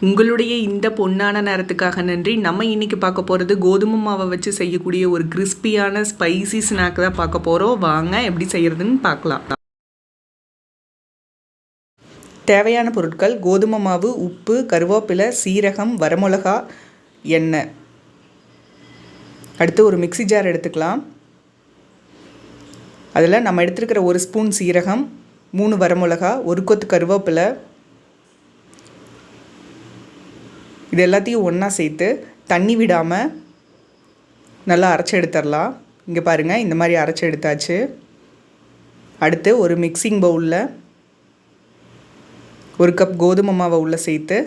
உங்களுடைய இந்த பொன்னான நேரத்துக்காக நன்றி. நம்ம இன்றைக்கி பார்க்க போகிறது கோதுமை மாவை வச்சு செய்யக்கூடிய ஒரு கிறிஸ்பியான ஸ்பைசி ஸ்நாக் தான் பார்க்க போகிறோம். வாங்க எப்படி செய்கிறதுன்னு பார்க்கலாம். தேவையான பொருட்கள்: கோதுமை மாவு, உப்பு, கருவேப்பிலை, சீரகம், வரமிளகா, எண்ணெய். அடுத்து ஒரு மிக்சி ஜார் எடுத்துக்கலாம். அதில் நம்ம எடுத்துருக்கிற 1 ஸ்பூன் சீரகம், 3 வரமிளகா, 1 கொத்து கருவேப்பிலை, இது எல்லாத்தையும் ஒன்றா சேர்த்து தண்ணி விடாமல் நல்லா அரைச்சி எடுத்துடலாம். இங்கே பாருங்கள், இந்த மாதிரி அரைச்சி எடுத்தாச்சு. அடுத்து ஒரு மிக்சிங் பவுலில் 1 கப் கோதுமை மாவை உள்ளே சேர்த்து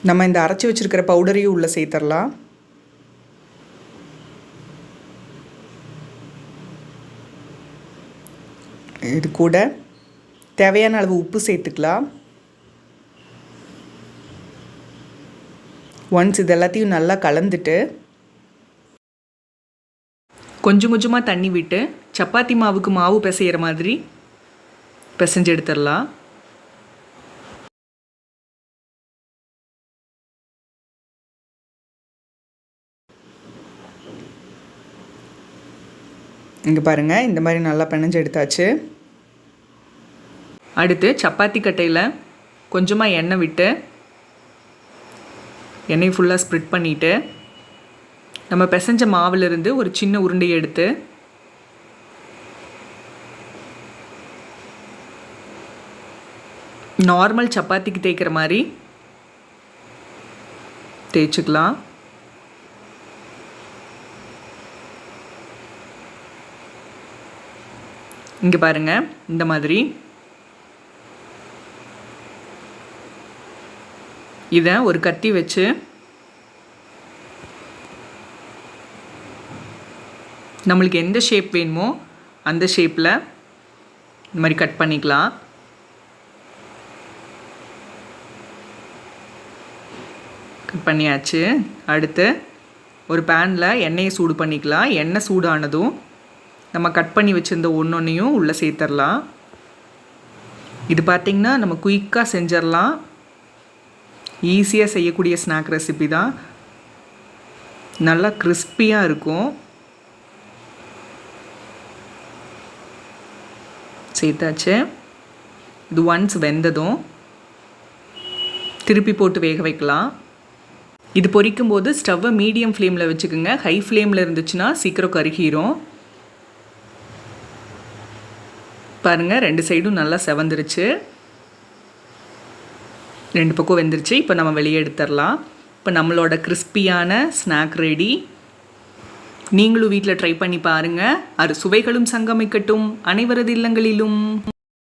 நம்ம இந்த அரைச்சி வச்சுருக்கிற பவுடரையும் உள்ளே சேர்த்துடலாம். இது கூட தேவையான அளவு உப்பு சேர்த்துக்கலாம். ஒன்ஸ் இது எல்லாத்தையும் நல்லா கலந்துட்டு கொஞ்சம் கொஞ்சமாக தண்ணி விட்டு சப்பாத்தி மாவுக்கு மாவு பிசைகிற மாதிரி பிசைஞ்சு எடுத்துடலாம். இங்கே பாருங்கள், இந்த மாதிரி நல்லா பிணைஞ்சு எடுத்தாச்சு. அடுத்து சப்பாத்தி கட்டையில் கொஞ்சமாக எண்ணெய் விட்டு எண்ணெய் ஃபுல்லாக ஸ்ப்ரெட் பண்ணிவிட்டு நம்ம பிசைஞ்ச மாவிலிருந்து ஒரு சின்ன உருண்டையை எடுத்து நார்மல் சப்பாத்திக்கு தேய்க்கிற மாதிரி தேய்ச்சிக்கலாம். இங்கே பாருங்கள், இந்த மாதிரி இதை ஒரு கத்தி வச்சு நம்மளுக்கு எந்த ஷேப் வேணுமோ அந்த ஷேப்பில் இந்த மாதிரி கட் பண்ணிக்கலாம். கட் பண்ணியாச்சு. அடுத்து ஒரு பேனில் எண்ணெயை சூடு பண்ணிக்கலாம். எண்ணெய் சூடானதும் நம்ம கட் பண்ணி வச்சுருந்த ஒன்றொன்றையும் உள்ளே சேர்த்துடலாம். இது பார்த்திங்கன்னா நம்ம குயிக்காக செஞ்சிடலாம். ஈஸியாக செய்யக்கூடிய ஸ்நாக் ரெசிபி தான். நல்லா கிறிஸ்பியாக இருக்கும். சேர்த்தாச்சு. இது ஒன்ஸ் வெந்ததும் திருப்பி போட்டு வேக வைக்கலாம். இது பொரிக்கும் போது ஸ்டவ்வை மீடியம் ஃப்ளேமில் வச்சுக்கோங்க. ஹை ஃப்ளேமில் இருந்துச்சுன்னா சீக்கிரம் கருகிரும். பாருங்கள், 2 சைடும் நல்லா செவந்துருச்சு. 2 பக்கம் வெந்துருச்சு. இப்போ நம்ம வெளியே எடுத்துடலாம். இப்போ நம்மளோட கிறிஸ்பியான ஸ்நாக் ரெடி. நீங்களும் வீட்டில் ட்ரை பண்ணி பாருங்கள். சுவைகளும் சங்கமிக்கட்டும் அனைவரது இல்லங்களிலும்.